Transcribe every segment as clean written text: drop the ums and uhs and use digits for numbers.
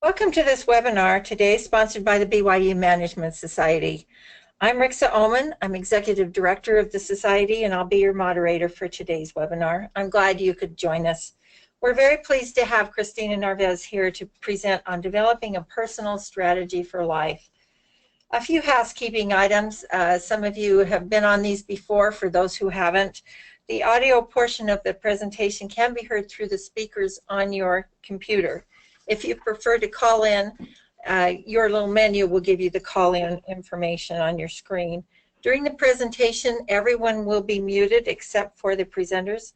Welcome to this webinar today, sponsored by the BYU Management Society. I'm Rixa Ullman. I'm Executive Director of the Society, and I'll be your moderator for today's webinar. I'm glad you could join us. We're very pleased to have Kristina Narvaez here to present on developing a personal strategy for life. A few housekeeping items. Some of you have been on these before. For those who haven't, the audio portion of the presentation can be heard through the speakers on your computer. If you prefer to call in, your little menu will give you the call-in information on your screen. During the presentation, everyone will be muted except for the presenters.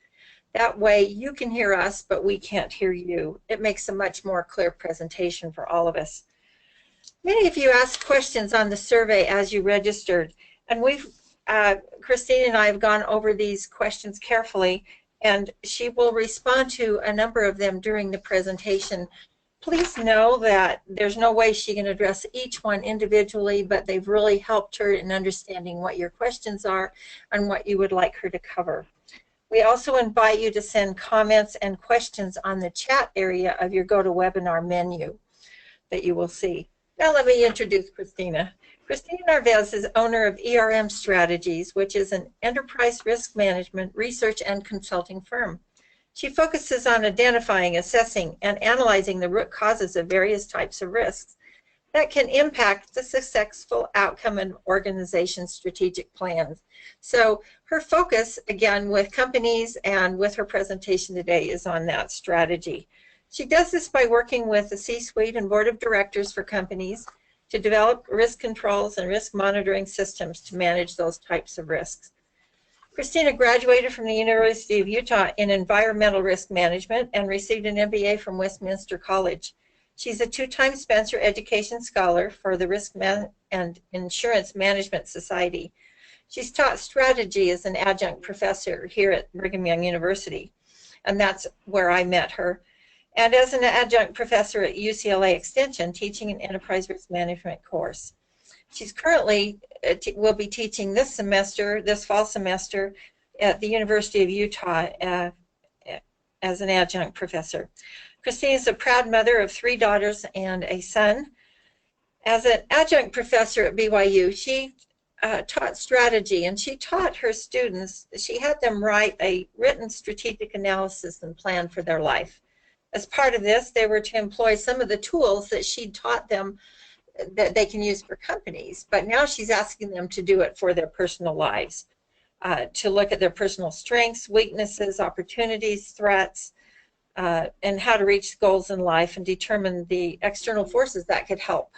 That way you can hear us, but we can't hear you. It makes a much more clear presentation for all of us. Many of you asked questions on the survey as you registered, and Kristina and I have gone over these questions carefully, and she will respond to a number of them during the presentation. Please know that there's no way she can address each one individually, but they've really helped her in understanding what your questions are and what you would like her to cover. We also invite you to send comments and questions on the chat area of your GoToWebinar menu that you will see. Now let me introduce Kristina. Kristina Narvaez is owner of Emergent Strategies, which is an enterprise risk management research and consulting firm. She focuses on identifying, assessing, and analyzing the root causes of various types of risks that can impact the successful outcome of organization's strategic plans. So her focus, again, with companies and with her presentation today is on that strategy. She does this by working with the C-suite and board of directors for companies to develop risk controls and risk monitoring systems to manage those types of risks. Kristina graduated from the University of Utah in Environmental Risk Management and received an MBA from Westminster College. She's a two-time Spencer Education Scholar for the Risk and Insurance Management Society. She's taught strategy as an adjunct professor here at Brigham Young University, and that's where I met her, and as an adjunct professor at UCLA Extension, teaching an enterprise risk management course. She's currently will be teaching this fall semester, at the University of Utah as an adjunct professor. Kristina is a proud mother of 3 daughters and a son. As an adjunct professor at BYU, she taught strategy, and she taught her students, she had them write a written strategic analysis and plan for their life. As part of this, they were to employ some of the tools that she taught them that they can use for companies, but now she's asking them to do it for their personal lives, to look at their personal strengths, weaknesses, opportunities, threats, and how to reach goals in life and determine the external forces that could help.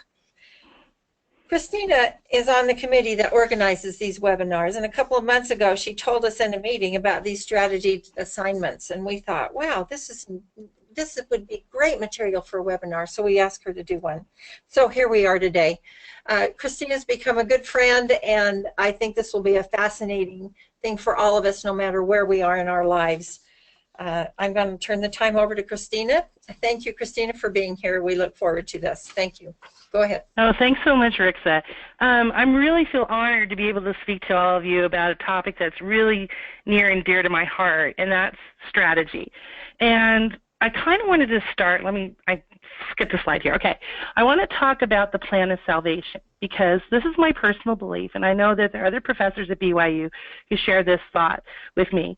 Kristina is on the committee that organizes these webinars, and a couple of months ago she told us in a meeting about these strategy assignments, and we thought, wow, this would be great material for a webinar, so we asked her to do one. So here we are today. Kristina's become a good friend, and I think this will be a fascinating thing for all of us, no matter where we are in our lives. I'm going to turn the time over to Kristina. Thank you, Kristina, for being here. We look forward to this. Thank you. Go ahead. Oh, thanks so much, Rixa. I really feel honored to be able to speak to all of you about a topic that's really near and dear to my heart, and that's strategy. And I kind of wanted to start, I skipped a slide here. Okay, I want to talk about the plan of salvation, because this is my personal belief, and I know that there are other professors at BYU who share this thought with me,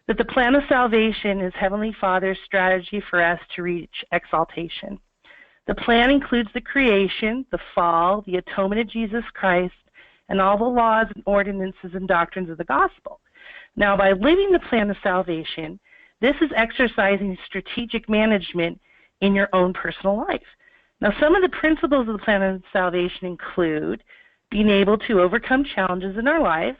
that the plan of salvation is Heavenly Father's strategy for us to reach exaltation. The plan includes the creation, the fall, the atonement of Jesus Christ, and all the laws and ordinances and doctrines of the gospel. Now, by living the plan of salvation, this is exercising strategic management in your own personal life. Now, some of the principles of the plan of salvation include being able to overcome challenges in our lives,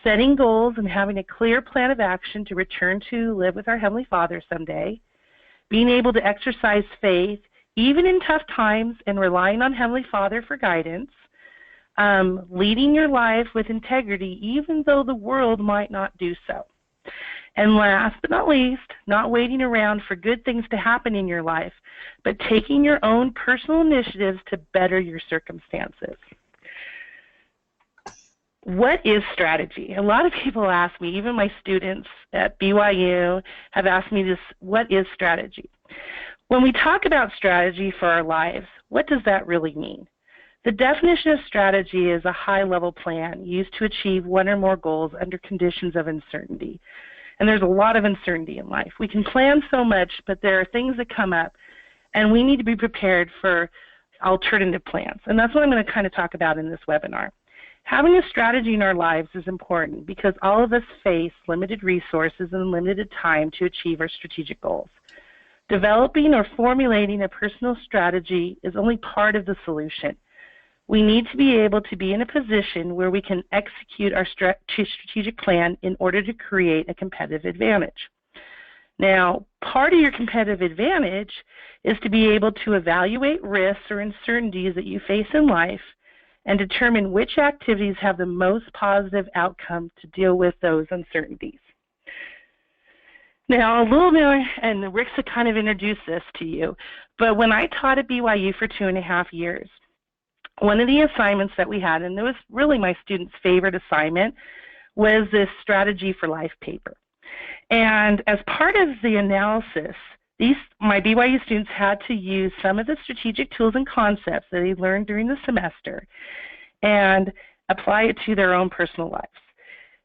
setting goals and having a clear plan of action to return to live with our Heavenly Father someday, being able to exercise faith even in tough times and relying on Heavenly Father for guidance, leading your life with integrity even though the world might not do so. And last but not least, not waiting around for good things to happen in your life, but taking your own personal initiatives to better your circumstances. What is strategy? A lot of people ask me, even my students at BYU have asked me this, what is strategy? When we talk about strategy for our lives, what does that really mean? The definition of strategy is a high-level plan used to achieve one or more goals under conditions of uncertainty. And there's a lot of uncertainty in life. We can plan so much, but there are things that come up, and we need to be prepared for alternative plans. And that's what I'm going to kind of talk about in this webinar. Having a strategy in our lives is important because all of us face limited resources and limited time to achieve our strategic goals. Developing or formulating a personal strategy is only part of the solution. We need to be able to be in a position where we can execute our strategic plan in order to create a competitive advantage. Now, part of your competitive advantage is to be able to evaluate risks or uncertainties that you face in life and determine which activities have the most positive outcome to deal with those uncertainties. Now, a little bit, and Rixa kind of introduced this to you, but when I taught at BYU for 2.5 years, one of the assignments that we had, and it was really my students' favorite assignment, was this Strategy for Life paper. And as part of the analysis, my BYU students had to use some of the strategic tools and concepts that they learned during the semester and apply it to their own personal lives.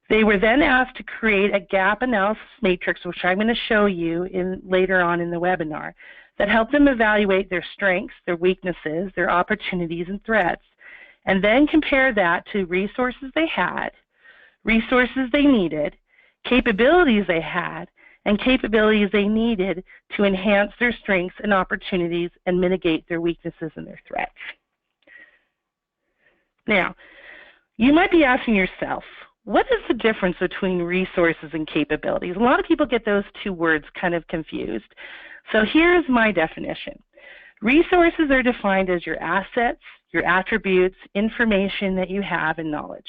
They were then asked to create a gap analysis matrix, which I'm going to show you later on in the webinar, that helped them evaluate their strengths, their weaknesses, their opportunities and threats, and then compare that to resources they had, resources they needed, capabilities they had, and capabilities they needed to enhance their strengths and opportunities and mitigate their weaknesses and their threats. Now, you might be asking yourself, what is the difference between resources and capabilities? A lot of people get those two words kind of confused. So here's my definition. Resources are defined as your assets, your attributes, information that you have, and knowledge.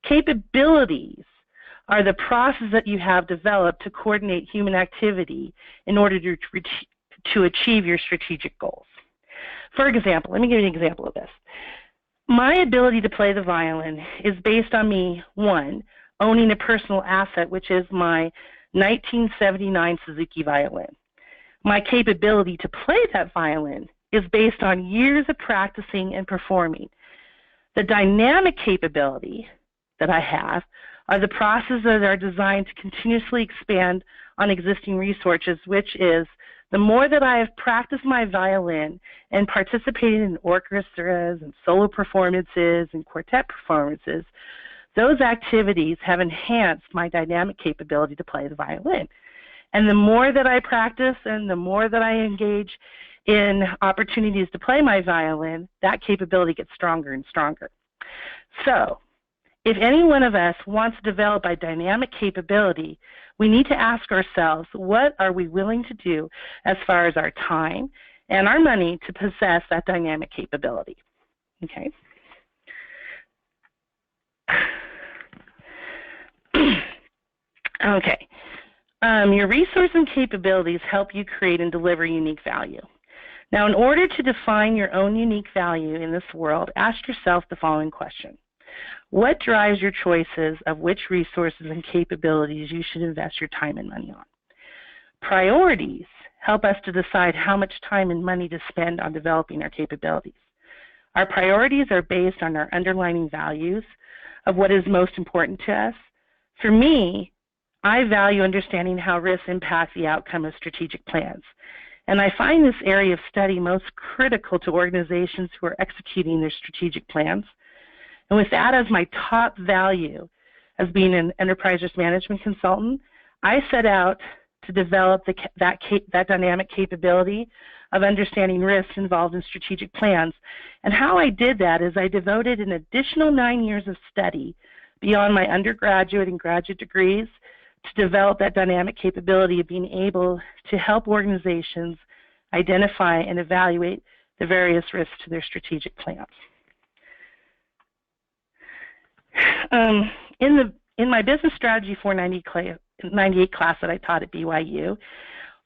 Capabilities are the process that you have developed to coordinate human activity in order to achieve your strategic goals. For example, let me give you an example of this. My ability to play the violin is based on me, one, owning a personal asset, which is my 1979 Suzuki violin. My capability to play that violin is based on years of practicing and performing. The dynamic capability that I have are the processes that are designed to continuously expand on existing resources, which is the more that I have practiced my violin and participated in orchestras and solo performances and quartet performances, those activities have enhanced my dynamic capability to play the violin. And the more that I practice and the more that I engage in opportunities to play my violin, that capability gets stronger and stronger. So, if any one of us wants to develop a dynamic capability, we need to ask ourselves, what are we willing to do as far as our time and our money to possess that dynamic capability? Okay. Okay. Your resources and capabilities help you create and deliver unique value. Now, in order to define your own unique value in this world, ask yourself the following question. What drives your choices of which resources and capabilities you should invest your time and money on? Priorities help us to decide how much time and money to spend on developing our capabilities. Our priorities are based on our underlying values of what is most important to us. For me, I value understanding how risks impact the outcome of strategic plans. And I find this area of study most critical to organizations who are executing their strategic plans. And with that as my top value as being an enterprise risk management consultant, I set out to develop that dynamic capability of understanding risks involved in strategic plans. And how I did that is I devoted an additional 9 years of study beyond my undergraduate and graduate degrees to develop that dynamic capability of being able to help organizations identify and evaluate the various risks to their strategic plans. In my Business Strategy 498 class that I taught at BYU,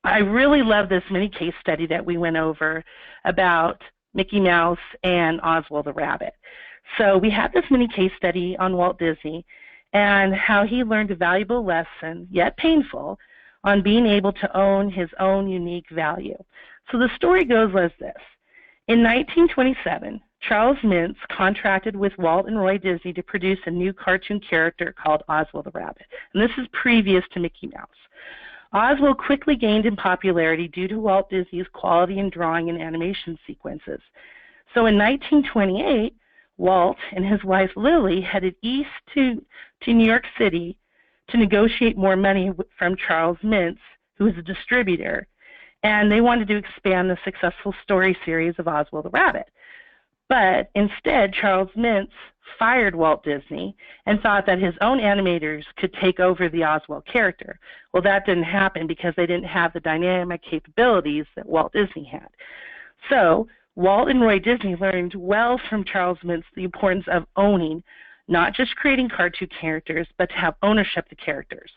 I really love this mini case study that we went over about Mickey Mouse and Oswald the Rabbit. So we had this mini case study on Walt Disney and how he learned a valuable lesson, yet painful, on being able to own his own unique value. So the story goes as this. In 1927, Charles Mintz contracted with Walt and Roy Disney to produce a new cartoon character called Oswald the Rabbit. And this is previous to Mickey Mouse. Oswald quickly gained in popularity due to Walt Disney's quality in drawing and animation sequences. So in 1928, Walt and his wife Lily headed east to New York City to negotiate more money from Charles Mintz, who was a distributor, and they wanted to expand the successful story series of Oswald the Rabbit. But instead, Charles Mintz fired Walt Disney and thought that his own animators could take over the Oswald character. Well, that didn't happen because they didn't have the dynamic capabilities that Walt Disney had. So Walt and Roy Disney learned well from Charles Mintz the importance of owning, not just creating cartoon characters, but to have ownership of the characters.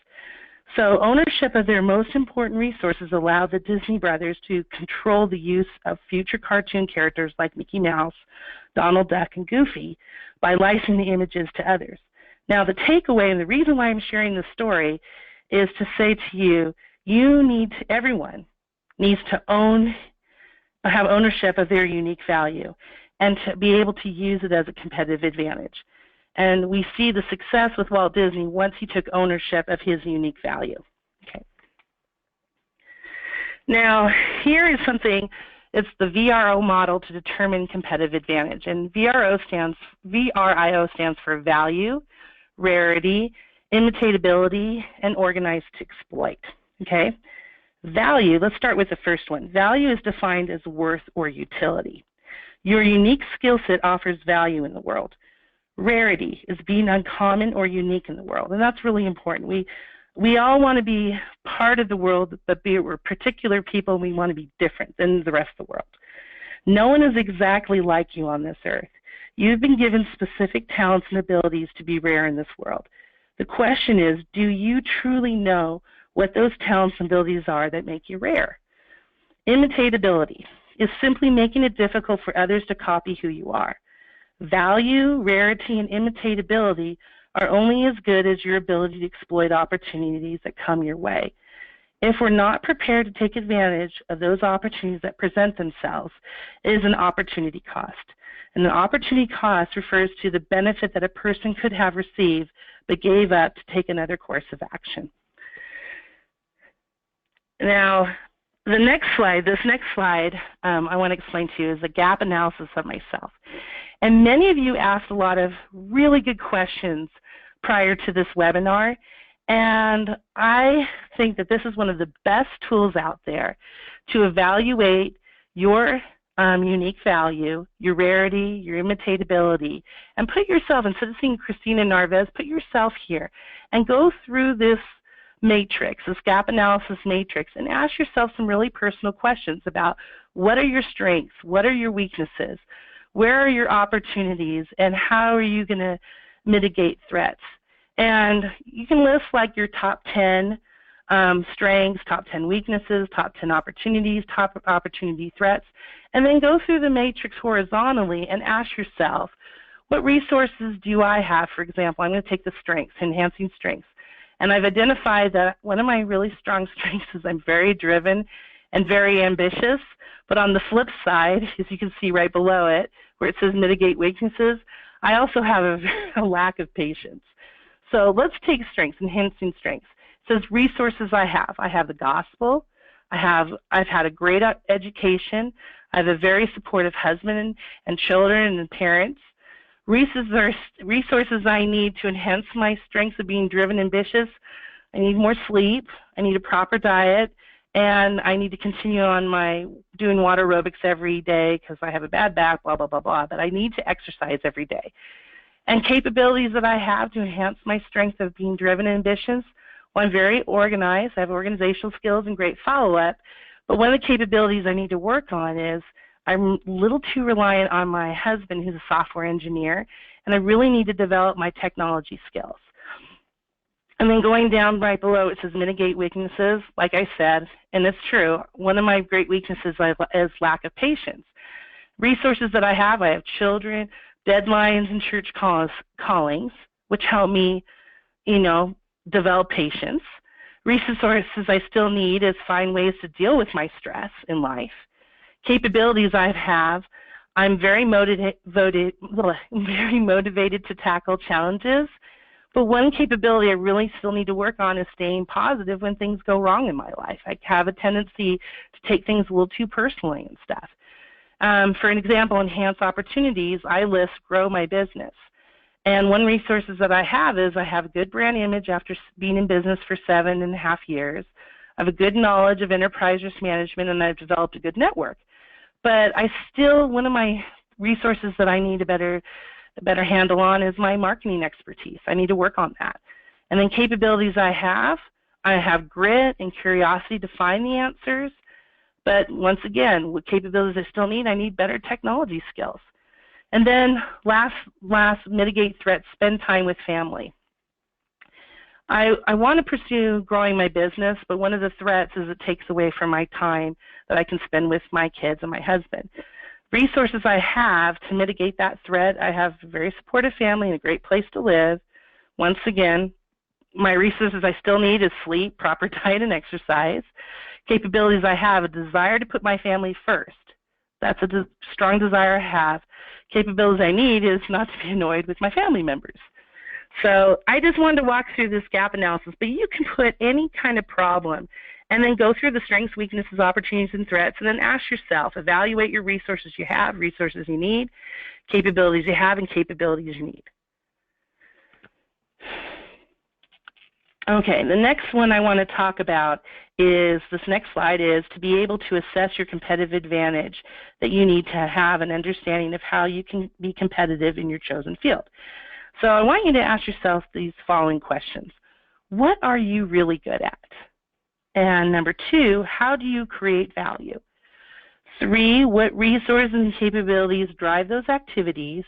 So ownership of their most important resources allowed the Disney brothers to control the use of future cartoon characters like Mickey Mouse, Donald Duck, and Goofy by licensing the images to others. Now, the takeaway and the reason why I'm sharing this story is to say to you, everyone needs to have ownership of their unique value and to be able to use it as a competitive advantage. And we see the success with Walt Disney once he took ownership of his unique value. Okay. Now, here is something, it's the VRO model to determine competitive advantage. And VRIO stands for value, rarity, imitatability, and organized to exploit. Okay? Value, let's start with the first one. Value is defined as worth or utility. Your unique skill set offers value in the world. Rarity is being uncommon or unique in the world, and that's really important. We all want to be part of the world, but we're particular people, and we want to be different than the rest of the world. No one is exactly like you on this earth. You've been given specific talents and abilities to be rare in this world. The question is, do you truly know what those talents and abilities are that make you rare? Imitatability is simply making it difficult for others to copy who you are. Value, rarity, and imitatability are only as good as your ability to exploit opportunities that come your way. If we're not prepared to take advantage of those opportunities that present themselves, it is an opportunity cost. And an opportunity cost refers to the benefit that a person could have received but gave up to take another course of action. Now, this next slide, I want to explain to you is a gap analysis of myself. And many of you asked a lot of really good questions prior to this webinar, and I think that this is one of the best tools out there to evaluate your unique value, your rarity, your imitatability, and put yourself, instead of seeing Kristina Narvaez, put yourself here and go through this matrix, this gap analysis matrix, and ask yourself some really personal questions about what are your strengths, what are your weaknesses, where are your opportunities, and how are you going to mitigate threats? And you can list like your top 10 strengths, top 10 weaknesses, top 10 opportunities, top opportunity threats, and then go through the matrix horizontally and ask yourself, what resources do I have? For example, I'm going to take the strengths, enhancing strengths. And I've identified that one of my really strong strengths is I'm very driven and very ambitious. But on the flip side, as you can see right below it, where it says mitigate weaknesses, I also have a lack of patience. So let's take strengths, enhancing strengths. It says resources I have. I have the gospel. I've had a great education. I have a very supportive husband and children and parents. Resources I need to enhance my strengths of being driven and ambitious. I need more sleep. I need a proper diet. And I need to continue on doing water aerobics every day because I have a bad back, blah, blah, blah, blah. But I need to exercise every day. And capabilities that I have to enhance my strength of being driven and ambitious. Well, I'm very organized. I have organizational skills and great follow-up. But one of the capabilities I need to work on is I'm a little too reliant on my husband, who's a software engineer, and I really need to develop my technology skills. And then going down right below, it says mitigate weaknesses. Like I said, and it's true, one of my great weaknesses is lack of patience. Resources that I have children, deadlines, and church callings, which help me, develop patience. Resources I still need is find ways to deal with my stress in life. Capabilities I have, I'm very motivated to tackle challenges, but one capability I really still need to work on is staying positive when things go wrong in my life. I have a tendency to take things a little too personally and stuff. For an example, enhance opportunities, I list grow my business. And one resources that I have is I have a good brand image after being in business for 7.5 years. I have a good knowledge of enterprise risk management, and I've developed a good network. But one of my resources that I need a better handle on is my marketing expertise. I need to work on that. And then capabilities I have grit and curiosity to find the answers. But once again, with capabilities I still need, I need better technology skills. And then last, mitigate threats, spend time with family. I want to pursue growing my business, but one of the threats is it takes away from my time that I can spend with my kids and my husband. Resources I have to mitigate that threat, I have a very supportive family and a great place to live. Once again, my resources I still need is sleep, proper diet, and exercise. Capabilities I have, a desire to put my family first. That's a strong desire I have. Capabilities I need is not to be annoyed with my family members. So I just wanted to walk through this gap analysis, but you can put any kind of problem and then go through the strengths, weaknesses, opportunities, and threats, and then ask yourself, evaluate your resources you have, resources you need, capabilities you have, and capabilities you need. Okay, the next one I want to talk about is, this next slide is to be able to assess your competitive advantage that you need to have an understanding of how you can be competitive in your chosen field. So I want you to ask yourself these following questions. What are you really good at? And number 2, how do you create value? 3, what resources and capabilities drive those activities?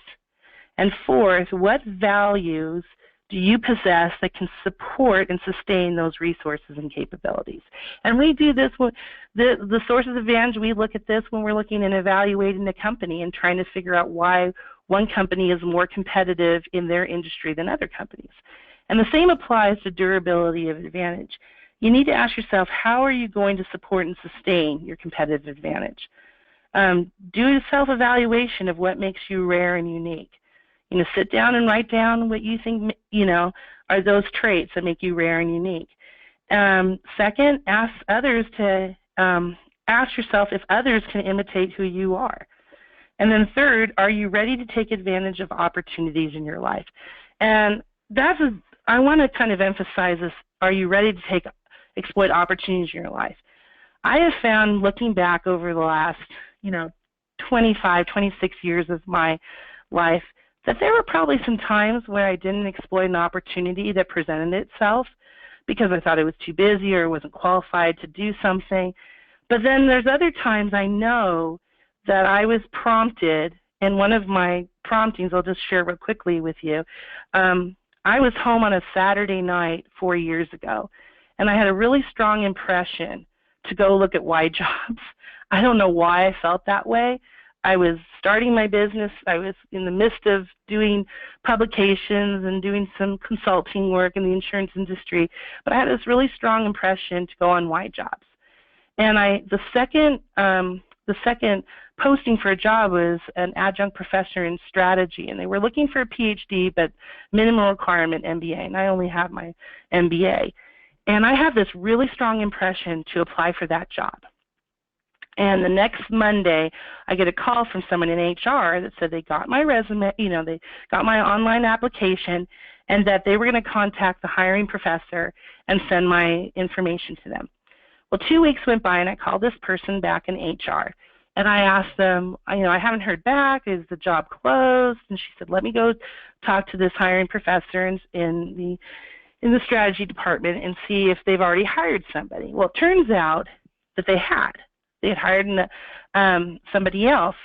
And 4th, what values do you possess that can support and sustain those resources and capabilities? And we do this with the sources of advantage. We look at this when we're looking and evaluating a company and trying to figure out why one company is more competitive in their industry than other companies. And the same applies to durability of advantage. You need to ask yourself, how are you going to support and sustain your competitive advantage? Do a self-evaluation of what makes you rare and unique. Sit down and write down what you think, are those traits that make you rare and unique. Second, ask yourself if others can imitate who you are. And then third, are you ready to take advantage of opportunities in your life? And I want to kind of emphasize this, are you ready to exploit opportunities in your life? I have found, looking back over the last, 25, 26 years of my life, that there were probably some times where I didn't exploit an opportunity that presented itself because I thought I was too busy or wasn't qualified to do something. But then there's other times I know that I was prompted, and one of my promptings, I'll just share real quickly with you. I was home on a Saturday night 4 years ago, and I had a really strong impression to go look at Y jobs. I don't know why I felt that way. I was starting my business. I was in the midst of doing publications and doing some consulting work in the insurance industry, but I had this really strong impression to go on Y jobs. And the second posting for a job was an adjunct professor in strategy, and they were looking for a PhD, but minimum requirement MBA, and I only have my MBA. And I had this really strong impression to apply for that job. And the next Monday, I get a call from someone in HR that said they got my resume, they got my online application, and that they were going to contact the hiring professor and send my information to them. Well, 2 weeks went by, and I called this person back in HR, and I asked them, I haven't heard back. Is the job closed? And she said, let me go talk to this hiring professor in the strategy department and see if they've already hired somebody. Well, it turns out that they had. They had hired somebody else.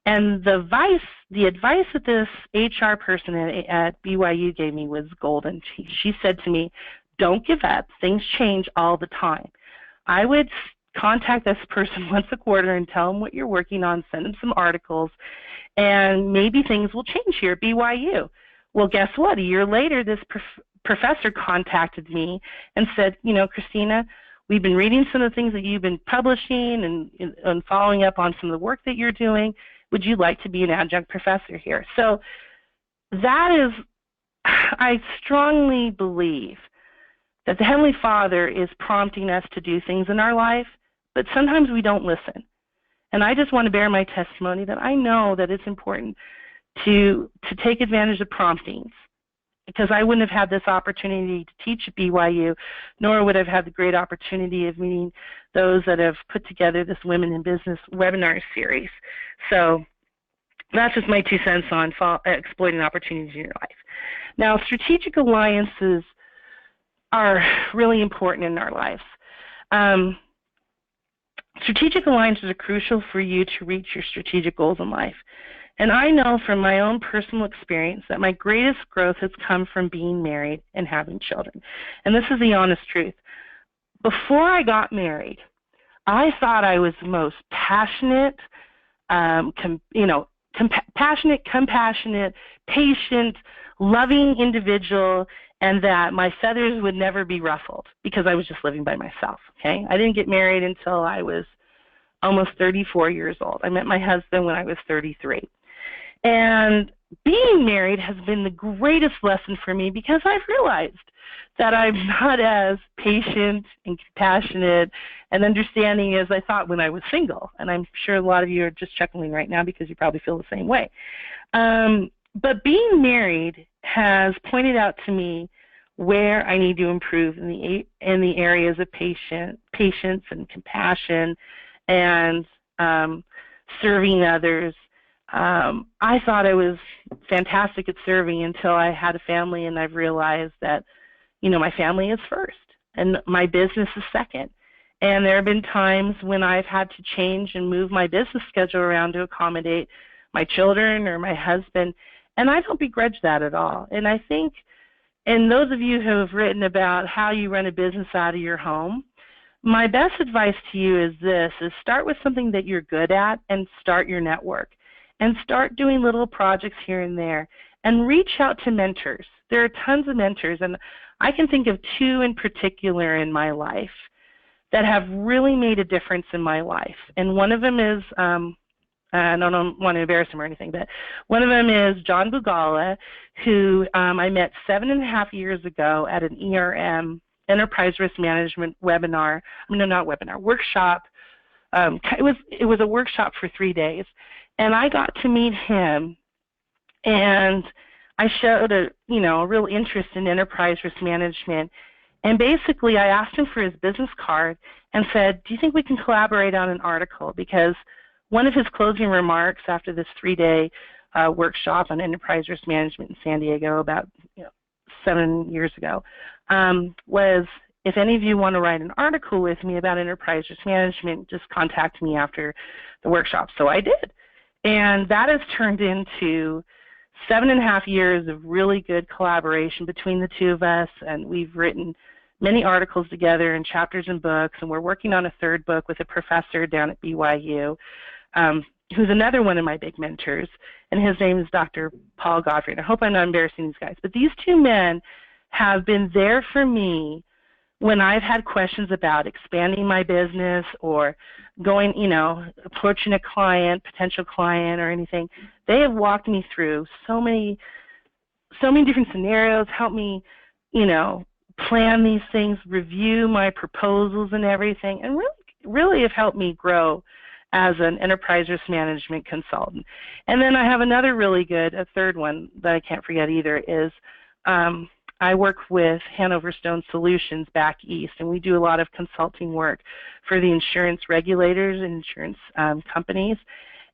And the advice that this HR person at BYU gave me was golden. She said to me, don't give up. Things change all the time. I would contact this person once a quarter and tell them what you're working on, send them some articles, and maybe things will change here at BYU. Well, guess what? A year later, this professor contacted me and said, you know, Kristina, we've been reading some of the things that you've been publishing and following up on some of the work that you're doing. Would you like to be an adjunct professor here? So that is, I strongly believe that the Heavenly Father is prompting us to do things in our life, but sometimes we don't listen. And I just want to bear my testimony that I know that it's important to take advantage of promptings, because I wouldn't have had this opportunity to teach at BYU, nor would I have had the great opportunity of meeting those that have put together this Women in Business webinar series. So that's just my 2 cents on exploiting opportunities in your life. Now, strategic alliances are really important in our lives. Strategic alliances are crucial for you to reach your strategic goals in life. And I know from my own personal experience that my greatest growth has come from being married and having children. And this is the honest truth. Before I got married, I thought I was the most passionate, passionate, compassionate, patient, loving individual, and that my feathers would never be ruffled because I was just living by myself, okay? I didn't get married until I was almost 34 years old. I met my husband when I was 33. And being married has been the greatest lesson for me because I've realized that I'm not as patient and compassionate and understanding as I thought when I was single. And I'm sure a lot of you are just chuckling right now because you probably feel the same way. But being married has pointed out to me where I need to improve in the areas of patience and compassion and serving others. I thought I was fantastic at serving until I had a family, and I've realized that, you know, my family is first and my business is second. And there have been times when I've had to change and move my business schedule around to accommodate my children or my husband, and I don't begrudge that at all. And I think, and those of you who have written about how you run a business out of your home, my best advice to you is this, is start with something that you're good at and start your network. And start doing little projects here and there. And reach out to mentors. There are tons of mentors, and I can think of 2 in particular in my life that have really made a difference in my life. And one of them is, I don't want to embarrass him or anything, but one of them is John Bugala, who I met 7.5 years ago at an ERM, Enterprise Risk Management webinar. Workshop. It was a workshop for 3 days. And I got to meet him, and I showed a real interest in enterprise risk management. And basically, I asked him for his business card and said, do you think we can collaborate on an article? Because one of his closing remarks after this 3-day workshop on enterprise risk management in San Diego about 7 years ago was, if any of you want to write an article with me about enterprise risk management, just contact me after the workshop. So I did. And that has turned into 7.5 years of really good collaboration between the 2 of us, and we've written many articles together and chapters and books, and we're working on a 3rd book with a professor down at BYU, who's another one of my big mentors, and his name is Dr. Paul Godfrey. And I hope I'm not embarrassing these guys, but these 2 men have been there for me when I've had questions about expanding my business or going, approaching a client, potential client or anything. They have walked me through so many different scenarios, helped me, plan these things, review my proposals and everything, and really have helped me grow as an enterprise risk management consultant. And then I have another really good, a 3rd one that I can't forget either, is I work with Hanover Stone Solutions back east, and we do a lot of consulting work for the insurance regulators and insurance companies.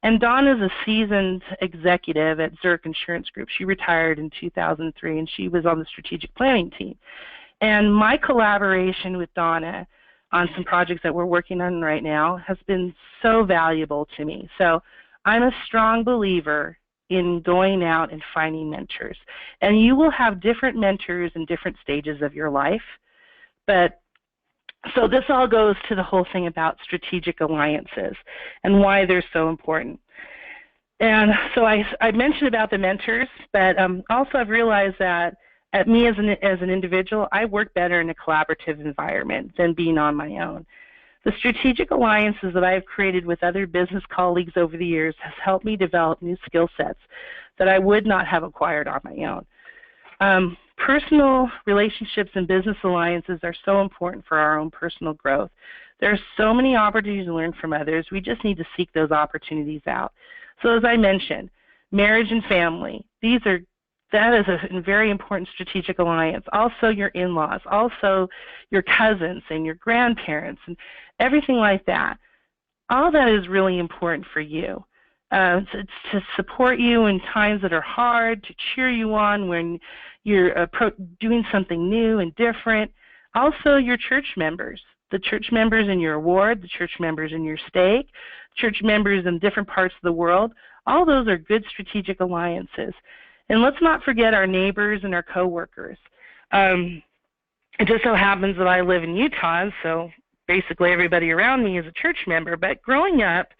And Dawn is a seasoned executive at Zurich Insurance Group. She retired in 2003, and she was on the strategic planning team. And my collaboration with Donna on some projects that we're working on right now has been so valuable to me. So I'm a strong believer in going out and finding mentors. And you will have different mentors in different stages of your life. But so this all goes to the whole thing about strategic alliances and why they're so important. And so I mentioned about the mentors, but also I've realized that at me as an individual, I work better in a collaborative environment than being on my own. The strategic alliances that I have created with other business colleagues over the years has helped me develop new skill sets that I would not have acquired on my own. Personal relationships and business alliances are so important for our own personal growth. There are so many opportunities to learn from others. We just need to seek those opportunities out. So as I mentioned, marriage and family, that is a very important strategic alliance. Also your in-laws, also your cousins and your grandparents and everything like that. All that is really important for you. To support you in times that are hard, to cheer you on when you're doing something new and different. Also your church members, the church members in your ward, the church members in your stake, church members in different parts of the world. All those are good strategic alliances. And let's not forget our neighbors and our coworkers. It just so happens that I live in Utah, so basically everybody around me is a church member. But growing up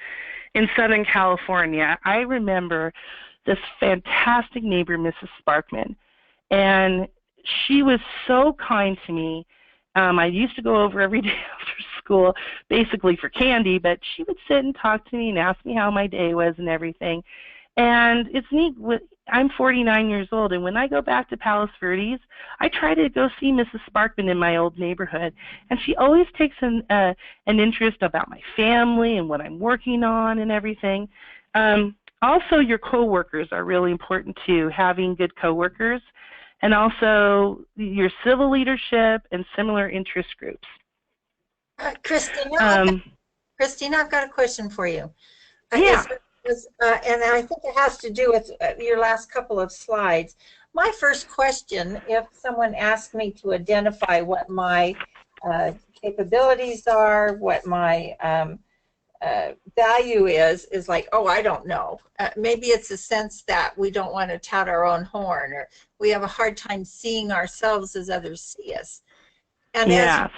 in Southern California, I remember this fantastic neighbor, Mrs. Sparkman, and she was so kind to me. I used to go over every day after school, basically for candy, but she would sit and talk to me and ask me how my day was and everything. And it's neat. I'm 49 years old, and when I go back to Palos Verdes, I try to go see Mrs. Sparkman in my old neighborhood, and she always takes an interest about my family and what I'm working on and everything. Also, your coworkers are really important too, having good coworkers, and also your civil leadership and similar interest groups. Kristina, I've got a question for you. Yeah. And I think it has to do with your last couple of slides. My first question, if someone asked me to identify what my capabilities are, what my value is like, oh, I don't know. Maybe it's a sense that we don't want to tout our own horn, or we have a hard time seeing ourselves as others see us. And as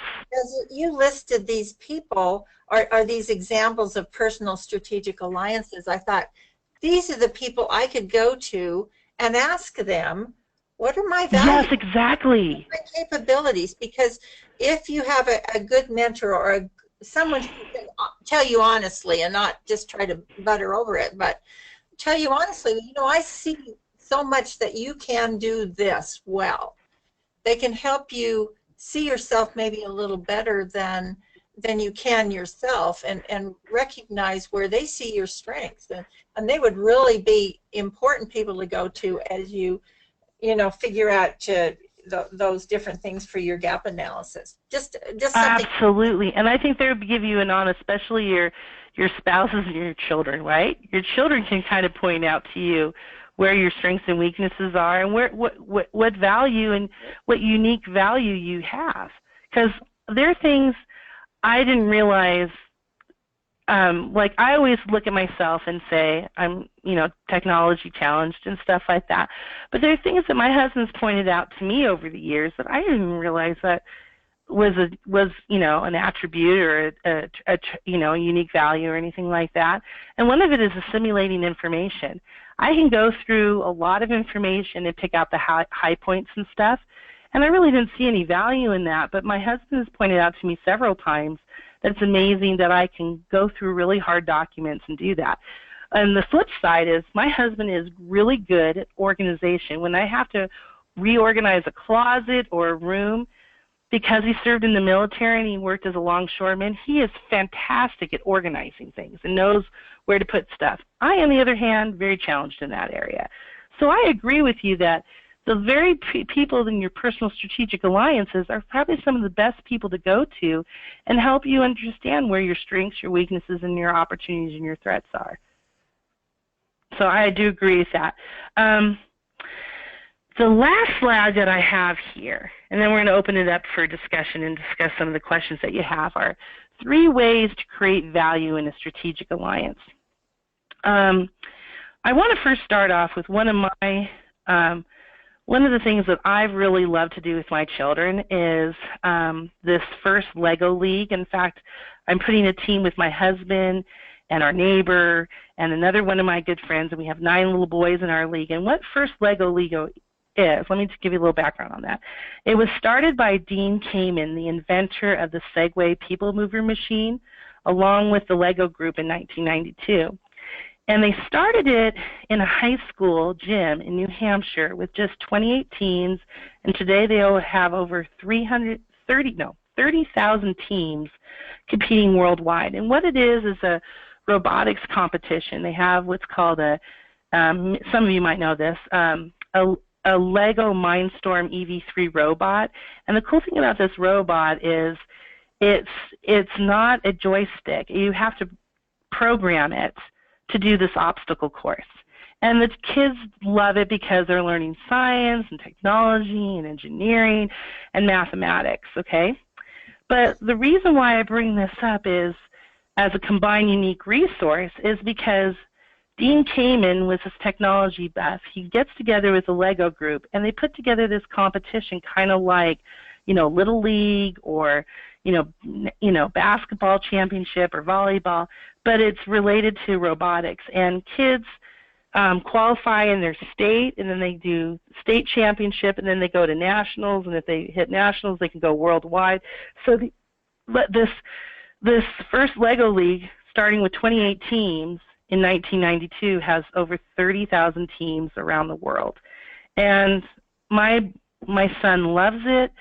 you listed these people, are these examples of personal strategic alliances. I thought, these are the people I could go to and ask them, what are my values? Yes, exactly. What are my capabilities? Because if you have a good mentor or someone who can tell you honestly and not just try to butter over it, but tell you honestly, you know, I see so much that you can do this well. They can help you see yourself maybe a little better than you can yourself, and recognize where they see your strengths, and they would really be important people to go to as you figure out those different things for your gap analysis. Just something. Absolutely, and I think they would give you an on, especially your spouses and your children, right? Your children can kind of point out to you where your strengths and weaknesses are, and what value and what unique value you have, because there are things I didn't realize. Like, I always look at myself and say I'm, technology challenged and stuff like that. But there are things that my husband's pointed out to me over the years that I didn't realize that was an attribute or a unique value or anything like that. And one of it is assimilating information. I can go through a lot of information and pick out the high points and stuff, and I really didn't see any value in that. But my husband has pointed out to me several times that it's amazing that I can go through really hard documents and do that. And the flip side is my husband is really good at organization. When I have to reorganize a closet or a room, because he served in the military and he worked as a longshoreman, he is fantastic at organizing things and knows where to put stuff. I, on the other hand, very challenged in that area. So I agree with you that the very people in your personal strategic alliances are probably some of the best people to go to and help you understand where your strengths, your weaknesses, and your opportunities and your threats are. So I do agree with that. The last slide that I have here, and then we're going to open it up for discussion and discuss some of the questions that you have, are 3 ways to create value in a strategic alliance. I want to first start off with one of the things that I've really loved to do with my children is this first Lego League. In fact, I'm putting a team with my husband and our neighbor and another one of my good friends, and we have 9 little boys in our league. And what First Lego Lego is, let me just give you a little background on that. It was started by Dean Kamen, the inventor of the Segway people mover machine, along with the Lego Group in 1992. And they started it in a high school gym in New Hampshire with just 28 teams, and today they have over 30,000 teams competing worldwide. And what it is a robotics competition. They have what's called some of you might know this, a Lego Mindstorm EV3 robot. And the cool thing about this robot is it's not a joystick. You have to program it to do this obstacle course. And the kids love it because they're learning science and technology and engineering and mathematics, okay? But the reason why I bring this up is, as a combined unique resource, is because Dean Kamen was this technology buff. He gets together with the Lego Group, and they put together this competition kind of like, Little League or, basketball championship or volleyball, but it's related to robotics. And kids qualify in their state, and then they do state championship, and then they go to nationals, and if they hit nationals, they can go worldwide. So this first Lego League, starting with 28 teams in 1992, has over 30,000 teams around the world. And my son loves it.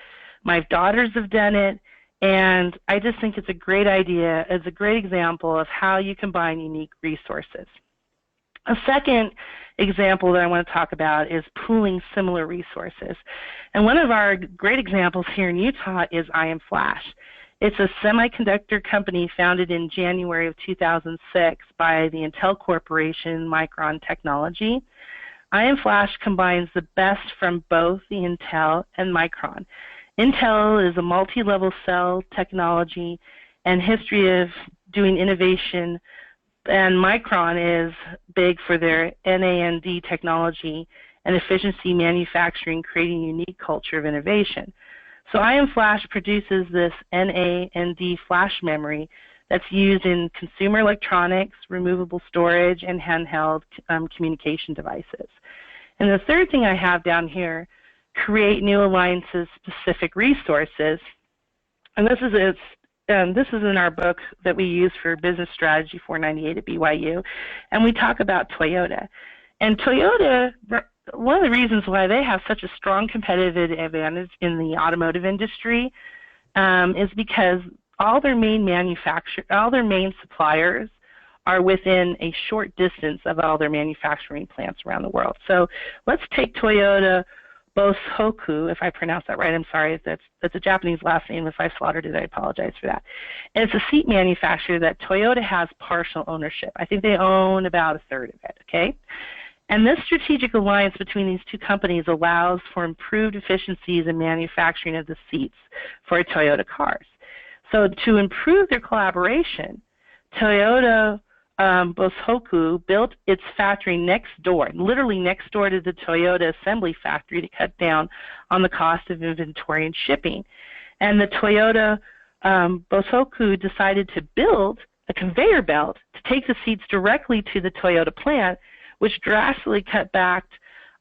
My daughters have done it. And I just think it's a great idea. It's a great example of how you combine unique resources. A second example that I want to talk about is pooling similar resources. And one of our great examples here in Utah is IM Flash. It's a semiconductor company founded in January of 2006 by the Intel Corporation, Micron Technology. IM Flash combines the best from both the Intel and Micron. Intel is a multi-level cell technology and history of doing innovation, and Micron is big for their NAND technology and efficiency manufacturing, creating a unique culture of innovation. So IM Flash produces this NAND flash memory that's used in consumer electronics, removable storage, and handheld communication devices. And the third thing I have down here, create new alliances, specific resources. And this is in our book that we use for Business Strategy 498 at BYU. And we talk about Toyota. And Toyota, one of the reasons why they have such a strong competitive advantage in the automotive industry is because all their main suppliers are within a short distance of all their manufacturing plants around the world. So let's take Toyota Bosoku, if I pronounce that right. I'm sorry, that's a Japanese last name. If I slaughtered it, I apologize for that. And it's a seat manufacturer that Toyota has partial ownership. I think they own about a third of it, okay? And this strategic alliance between these two companies allows for improved efficiencies in manufacturing of the seats for Toyota cars. So to improve their collaboration, Toyota Bosoku built its factory next door, literally next door to the Toyota assembly factory, to cut down on the cost of inventory and shipping. And the Toyota Bosoku decided to build a conveyor belt to take the seats directly to the Toyota plant, which drastically cut back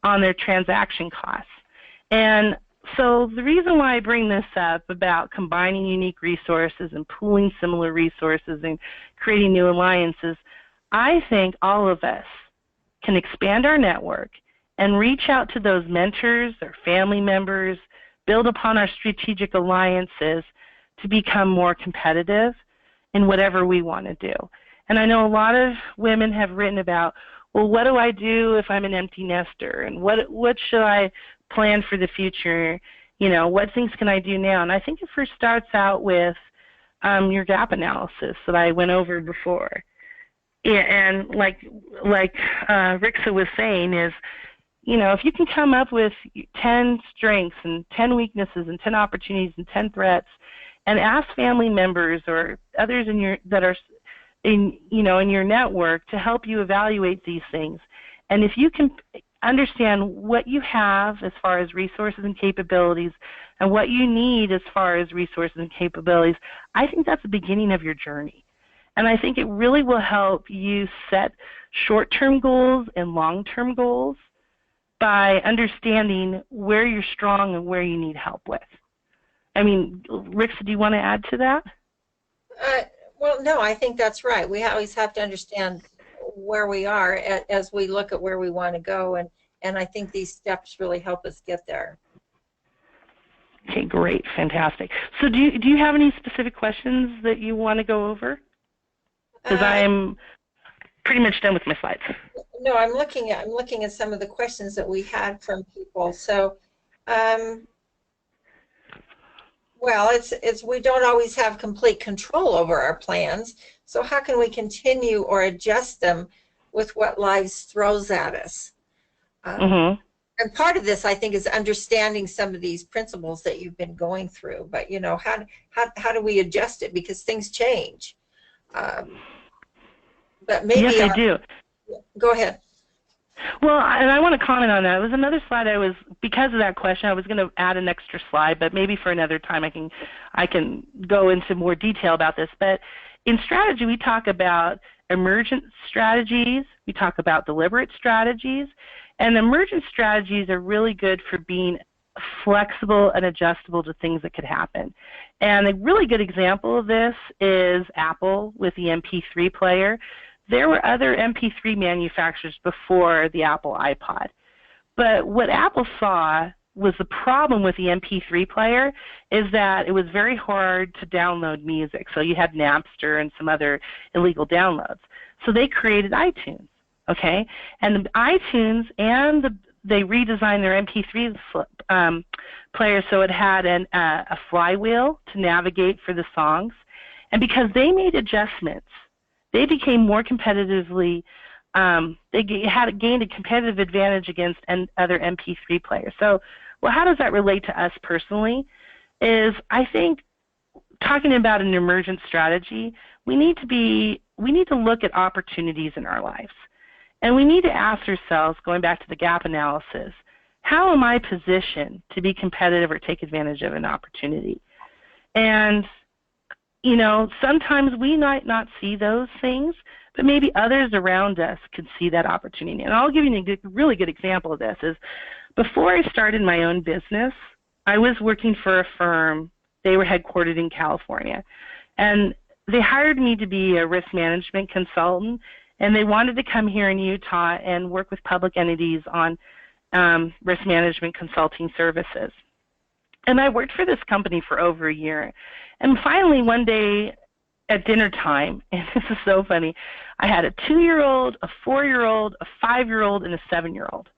on their transaction costs. And so the reason why I bring this up about combining unique resources and pooling similar resources and creating new alliances, I think all of us can expand our network and reach out to those mentors or family members, build upon our strategic alliances to become more competitive in whatever we want to do. And I know a lot of women have written about, well, what do I do if I'm an empty nester? And what should I plan for the future? What things can I do now? And I think it first starts out with your gap analysis that I went over before. And like Rixa was saying is, if you can come up with 10 strengths and 10 weaknesses and 10 opportunities and 10 threats, and ask family members or others that are in your network to help you evaluate these things. And if you can understand what you have as far as resources and capabilities and what you need as far as resources and capabilities, I think that's the beginning of your journey. And I think it really will help you set short-term goals and long-term goals by understanding where you're strong and where you need help with. I mean, Rixa, do you want to add to that? Well, no, I think that's right. We always have to understand where we are as we look at where we want to go, and I think these steps really help us get there. Okay, great, fantastic. So do you have any specific questions that you want to go over? Because I'm pretty much done with my slides. No, I'm looking at some of the questions that we had from people. So, well, it's we don't always have complete control over our plans. So how can we continue or adjust them with what life throws at us? And part of this, I think, is understanding some of these principles that you've been going through. But you know, how do we adjust it, because things change? But maybe yes, they do. Go ahead. Well, and I want to comment on that. It was another slide because of that question, I was going to add an extra slide, but maybe for another time I can go into more detail about this. But in strategy, we talk about emergent strategies, we talk about deliberate strategies, and emergent strategies are really good for being flexible and adjustable to things that could happen. And a really good example of this is Apple with the MP3 player. There were other MP3 manufacturers before the Apple iPod. But what Apple saw was the problem with the MP3 player is that it was very hard to download music. So you had Napster and some other illegal downloads. So they created iTunes, okay? And the iTunes they redesigned their MP3 player so it had a flywheel to navigate for the songs. And because they made adjustments, they became more competitively, they gained a competitive advantage against other MP3 players. So, well, how does that relate to us personally? Is I think talking about an emergent strategy, we need to look at opportunities in our lives. And we need to ask ourselves, going back to the gap analysis, how am I positioned to be competitive or take advantage of an opportunity? And you know, sometimes we might not see those things, but maybe others around us could see that opportunity. And I'll give you a really good example of this is before I started my own business, I was working for a firm. They were headquartered in California. And they hired me to be a risk management consultant, and they wanted to come here in Utah and work with public entities on risk management consulting services. And I worked for this company for over a year. And finally, one day at dinner time, and this is so funny, I had a 2-year-old, a 4-year-old, a 5-year-old, and a 7-year-old.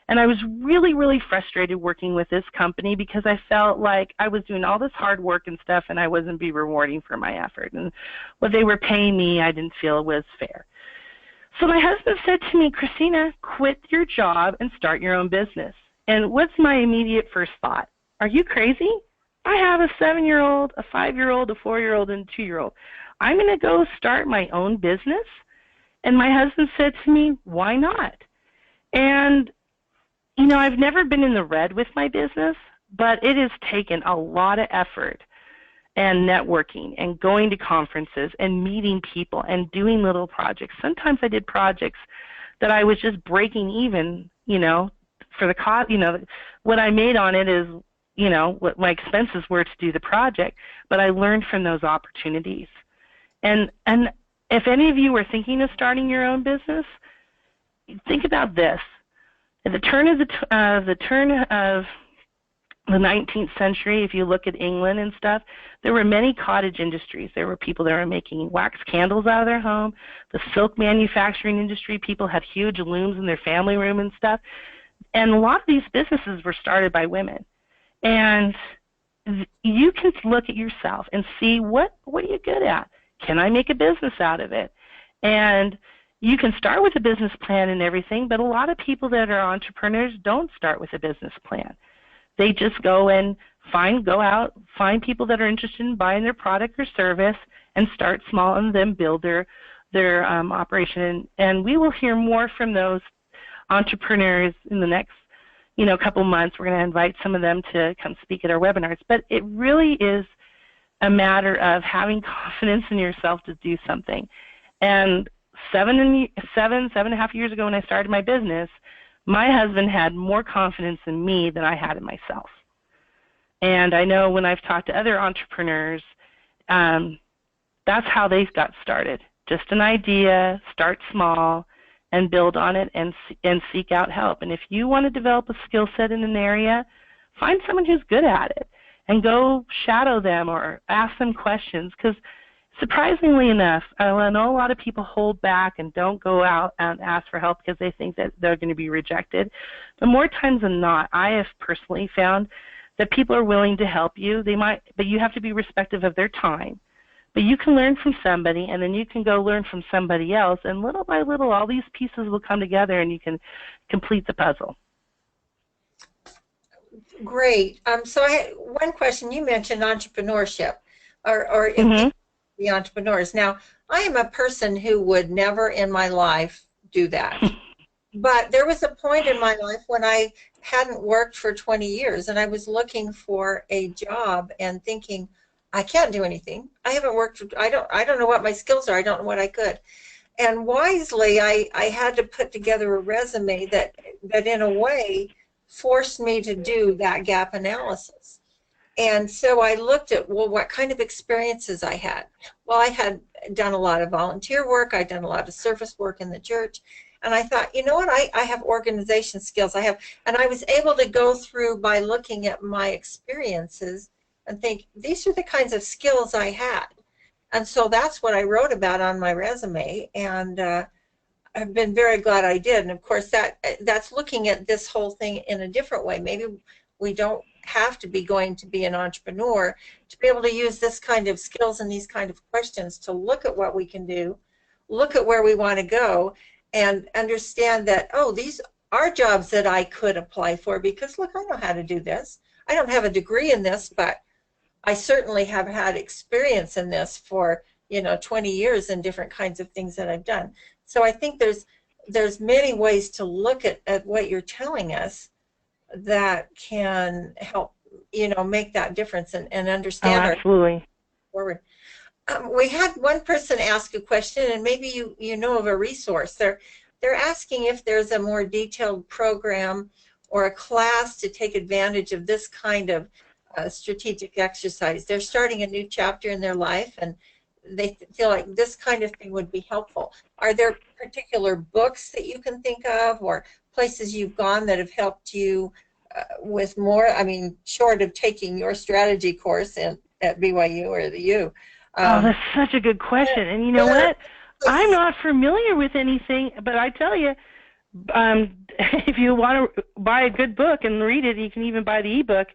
And I was really, really frustrated working with this company because I felt like I was doing all this hard work and stuff and I wasn't being rewarding for my effort. And what they were paying me, I didn't feel was fair. So my husband said to me, Kristina, quit your job and start your own business. And what's my immediate first thought? Are you crazy? I have a 7-year-old, a 5-year-old, a 4-year-old, and a 2-year-old. I'm going to go start my own business? And my husband said to me, why not? And, you know, I've never been in the red with my business, but it has taken a lot of effort and networking and going to conferences and meeting people and doing little projects. Sometimes I did projects that I was just breaking even, you know, for the cost, you know, what I made on it is, you know, what my expenses were to do the project, but I learned from those opportunities. And if any of you are thinking of starting your own business, think about this. At the turn of the 19th century, if you look at England and stuff, there were many cottage industries. There were people that were making wax candles out of their home. The silk manufacturing industry, people had huge looms in their family room and stuff. And a lot of these businesses were started by women. And you can look at yourself and see what are you good at? Can I make a business out of it? And you can start with a business plan and everything, but a lot of people that are entrepreneurs don't start with a business plan. They just go out, find people that are interested in buying their product or service and start small and then build their operation. And we will hear more from those entrepreneurs in the next couple months. We're going to invite some of them to come speak at our webinars. But it really is a matter of having confidence in yourself to do something. And 7.5 years ago when I started my business, my husband had more confidence in me than I had in myself. And I know when I've talked to other entrepreneurs, that's how they got started. Just an idea, start small, and build on it and seek out help. And if you want to develop a skill set in an area, find someone who's good at it and go shadow them or ask them questions, because surprisingly enough, I know a lot of people hold back and don't go out and ask for help because they think that they're going to be rejected. But more times than not, I have personally found that people are willing to help you. They might, but you have to be respectful of their time. But you can learn from somebody, and then you can go learn from somebody else, and little by little, all these pieces will come together, and you can complete the puzzle. Great. So I had one question. You mentioned entrepreneurship, or the entrepreneurs. Now, I am a person who would never in my life do that. But there was a point in my life when I hadn't worked for 20 years, and I was looking for a job and thinking, I can't do anything. I haven't worked. I don't know what my skills are. I don't know what I could. And wisely, I had to put together a resume that in a way forced me to do that gap analysis. And so I looked at, well, what kind of experiences I had. Well, I had done a lot of volunteer work. I'd done a lot of service work in the church. And I thought, you know what, I have organization skills. And I was able to go through by looking at my experiences and think, these are the kinds of skills I had. And so that's what I wrote about on my resume. And I've been very glad I did. And of course, that's looking at this whole thing in a different way. Maybe we don't have to be going to be an entrepreneur to be able to use this kind of skills and these kind of questions to look at what we can do, look at where we want to go, and understand that, oh, these are jobs that I could apply for because, look, I know how to do this. I don't have a degree in this, but I certainly have had experience in this for, 20 years in different kinds of things that I've done. So I think there's many ways to look at what you're telling us that can help, make that difference and understand absolutely. Forward. We had one person ask a question, and maybe you know of a resource. They're asking if there's a more detailed program or a class to take advantage of this kind of strategic exercise. They're starting a new chapter in their life, and they feel like this kind of thing would be helpful. Are there particular books that you can think of or places you've gone that have helped you with more, short of taking your strategy course at BYU or the U? Oh, that's such a good question. And you know what? I'm not familiar with anything, but I tell you, if you want to buy a good book and read it, you can even buy the ebook.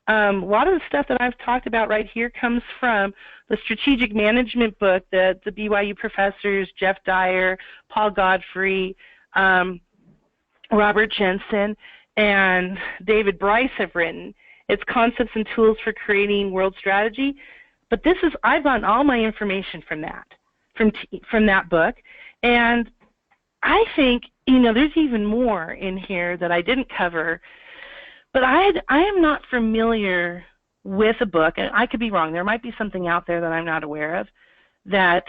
A lot of the stuff that I've talked about right here comes from the strategic management book that the BYU professors, Jeff Dyer, Paul Godfrey, Robert Jensen, and David Bryce have written. It's Concepts and Tools for Creating World Strategy. But I've gotten all my information from that book, and I think there's even more in here that I didn't cover. But I am not familiar with a book, and I could be wrong. There might be something out there that I'm not aware of that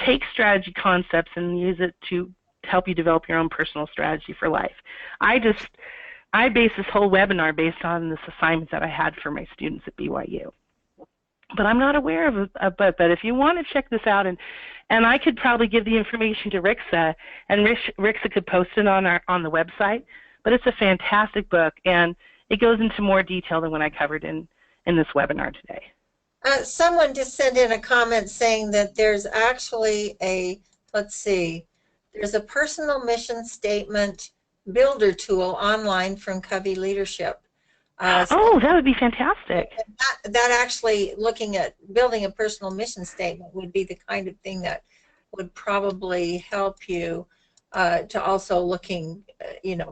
takes strategy concepts and use it to help you develop your own personal strategy for life. I base this whole webinar based on this assignment that I had for my students at BYU. But I'm not aware of a book. But if you want to check this out, and I could probably give the information to Rixa, and Rixa could post it on the website. But it's a fantastic book, and it goes into more detail than what I covered in this webinar today. Someone just sent in a comment saying that there's actually there's a personal mission statement builder tool online from Covey Leadership. That would be fantastic. That actually, looking at building a personal mission statement would be the kind of thing that would probably help you to also looking,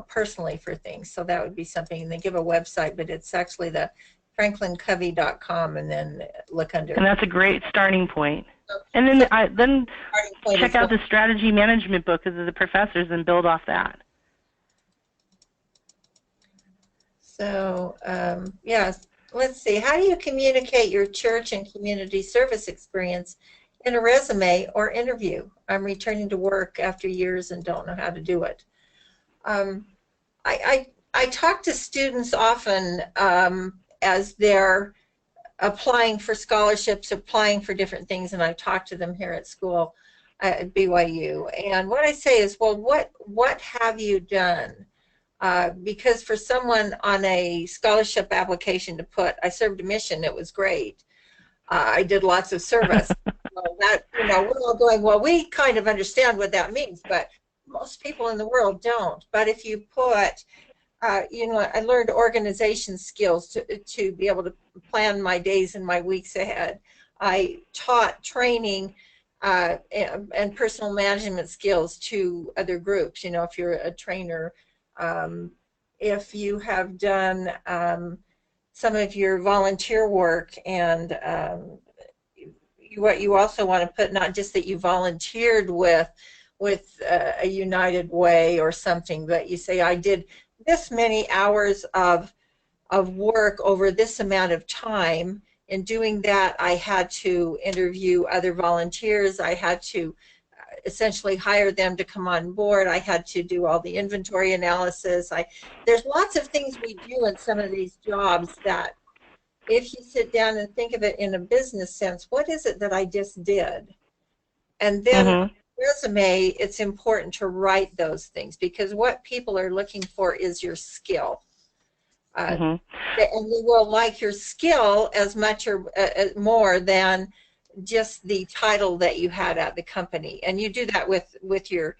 personally for things. So that would be something. And they give a website, but it's actually the franklincovey.com, and then look under. And that's a great starting point. And then check out the strategy management book of the professors and build off that. So, yes, let's see, how do you communicate your church and community service experience in a resume or interview? I'm returning to work after years and don't know how to do it. Um, I talk to students often as they're applying for scholarships, applying for different things, and I talk to them here at school at BYU. And what I say is, well, what have you done? Because for someone on a scholarship application to put, I served a mission, it was great. I did lots of service. Well, that, you know, we're all going, well, we kind of understand what that means, but most people in the world don't. But if you put, you know, I learned organization skills to be able to plan my days and my weeks ahead. I taught training and personal management skills to other groups. You know, if you're a trainer, if you have done some of your volunteer work, and what you also want to put, not just that you volunteered with a United Way or something, but you say, I did this many hours of work over this amount of time. In doing that, I had to interview other volunteers. I had to essentially hire them to come on board. I had to do all the inventory analysis. There's lots of things we do in some of these jobs that if you sit down and think of it in a business sense, what is it that I just did? And then on the resume, it's important to write those things, because what people are looking for is your skill. And they will like your skill as much or more than just the title that you had at the company. And you do that with your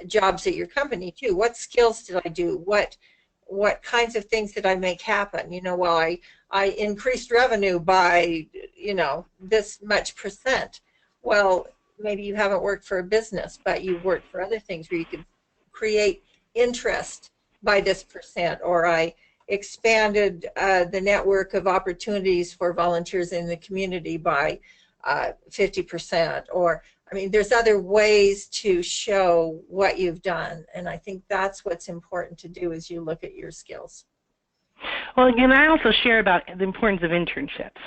jobs at your company too. What skills did I do? What kinds of things did I make happen? You know, well, I increased revenue by, you know, this much percent. Well, maybe you haven't worked for a business, but you've worked for other things where you could create interest by this percent, or I expanded the network of opportunities for volunteers in the community by 50%, or, I mean, there's other ways to show what you've done, and I think that's what's important to do as you look at your skills. Well, again, I also share about the importance of internships.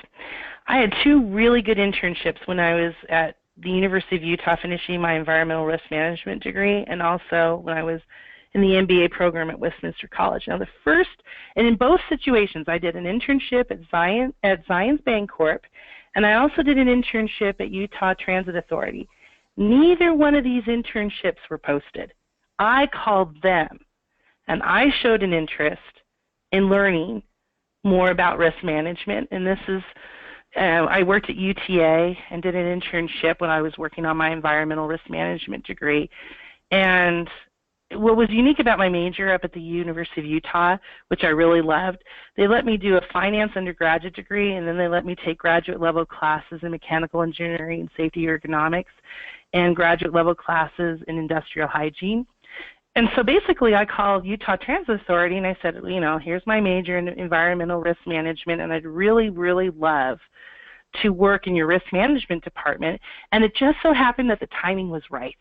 I had 2 really good internships when I was at the University of Utah finishing my environmental risk management degree, and also when I was in the MBA program at Westminster College. Now, the first, and in both situations, I did an internship at Zions Bancorp, and I also did an internship at Utah Transit Authority. Neither one of these internships were posted. I called them, and I showed an interest in learning more about risk management. And this is, I worked at UTA and did an internship when I was working on my environmental risk management degree. And what was unique about my major up at the University of Utah, which I really loved, they let me do a finance undergraduate degree, and then they let me take graduate level classes in mechanical engineering and safety ergonomics, and graduate level classes in industrial hygiene. And so basically I called Utah Transit Authority and I said, you know, here's my major in environmental risk management, and I'd really, really love to work in your risk management department. And it just so happened that the timing was right.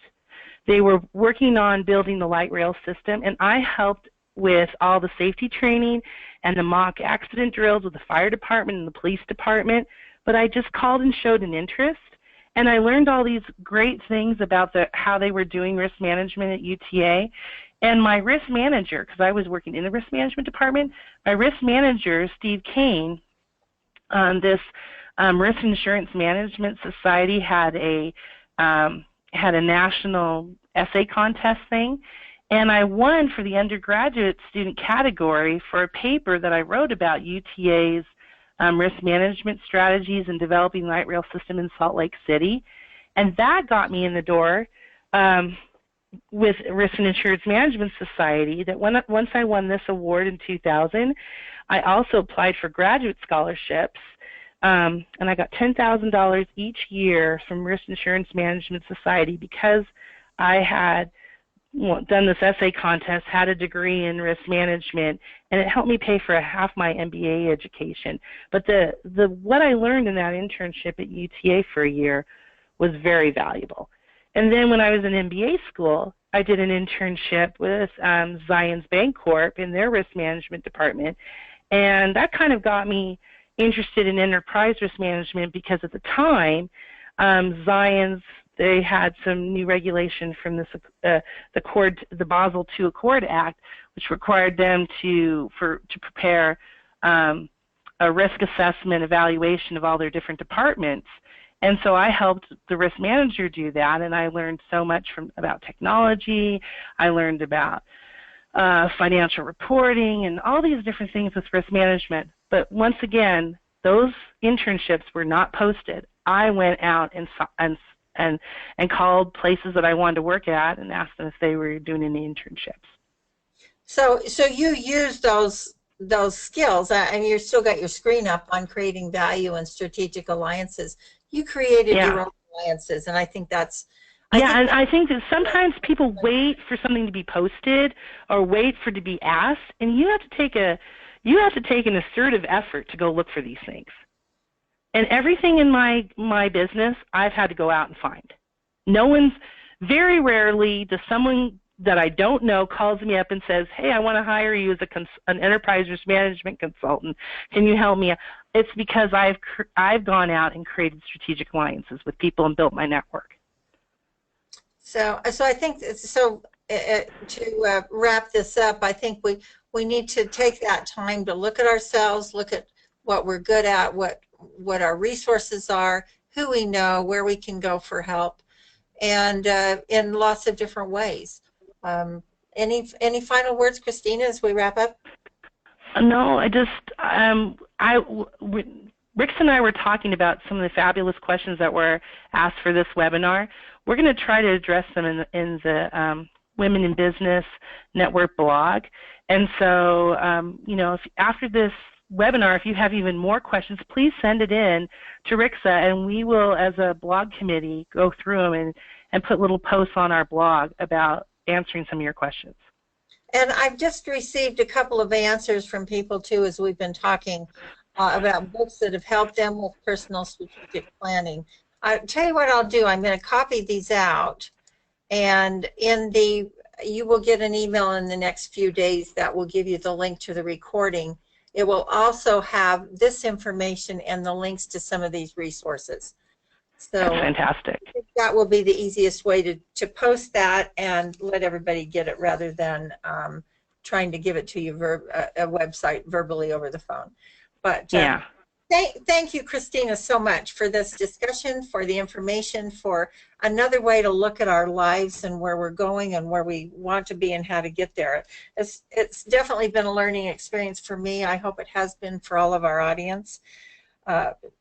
They were working on building the light rail system, and I helped with all the safety training and the mock accident drills with the fire department and the police department, but I just called and showed an interest, and I learned all these great things about how they were doing risk management at UTA. And my risk manager, because I was working in the risk management department, my risk manager, Steve Kane, this Risk Insurance Management Society had a national essay contest thing, and I won for the undergraduate student category for a paper that I wrote about UTA's risk management strategies and developing light rail system in Salt Lake City. And that got me in the door with Risk and Insurance Management Society. That once I won this award in 2000, I also applied for graduate scholarships, and I got $10,000 each year from Risk Insurance Management Society because I had done this essay contest, had a degree in risk management, and it helped me pay for half my MBA education. But what I learned in that internship at UTA for a year was very valuable. And then when I was in MBA school, I did an internship with Zions Bancorp in their risk management department, and that kind of got me interested in enterprise risk management because at the time, Zions, they had some new regulation from this, the Basel II Accord Act, which required them to prepare a risk assessment evaluation of all their different departments. And so I helped the risk manager do that, and I learned so much about technology. I learned about financial reporting and all these different things with risk management. But once again, those internships were not posted. I went out and called places that I wanted to work at and asked them if they were doing any internships. So you use those skills. I mean, you still got your screen up on creating value and strategic alliances. You created your own alliances, and I think that's. I think that sometimes people wait for something to be posted or wait for it to be asked, and you have to take an assertive effort to go look for these things. And everything in my business, I've had to go out and find. Very rarely does someone that I don't know calls me up and says, "Hey, I want to hire you as an enterprise risk management consultant. Can you help me?" It's because I've gone out and created strategic alliances with people and built my network. So I think to wrap this up, I think we need to take that time to look at ourselves, look at what we're good at, what our resources are, who we know, where we can go for help, and in lots of different ways. Any final words, Kristina, as we wrap up? No, Rix and I were talking about some of the fabulous questions that were asked for this webinar. We're going to try to address them in the Women in Business Network blog. And so, if after this webinar, if you have even more questions, please send it in to Rixa, and we will, as a blog committee, go through them and put little posts on our blog about answering some of your questions. And I've just received a couple of answers from people, too, as we've been talking about books that have helped them with personal strategic planning. I'll tell you what I'll do. I'm going to copy these out, and you will get an email in the next few days that will give you the link to the recording. It will also have this information and the links to some of these resources. So that's fantastic. I think that will be the easiest way to post that and let everybody get it, rather than trying to give it to you a website verbally over the phone. But thank you, Kristina, so much for this discussion, for the information, for another way to look at our lives and where we're going and where we want to be and how to get there. It's definitely been a learning experience for me. I hope it has been for all of our audience.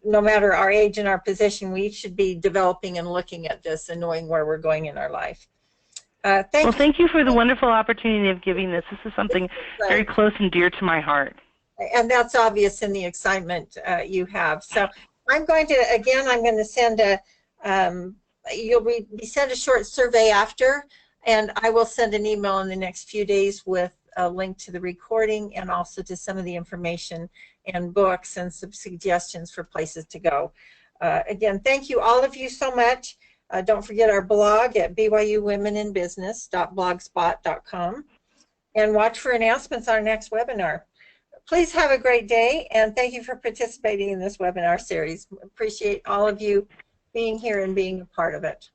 No matter our age and our position, we should be developing and looking at this and knowing where we're going in our life. Thank you for the wonderful opportunity of giving this. This is something very close and dear to my heart. And that's obvious in the excitement you have. So I'm going to send you'll be sent a short survey after, and I will send an email in the next few days with a link to the recording and also to some of the information and books and some suggestions for places to go. Again, thank you, all of you, so much. Don't forget our blog at byuwomeninbusiness.blogspot.com, and watch for announcements on our next webinar. Please have a great day, and thank you for participating in this webinar series. Appreciate all of you being here and being a part of it.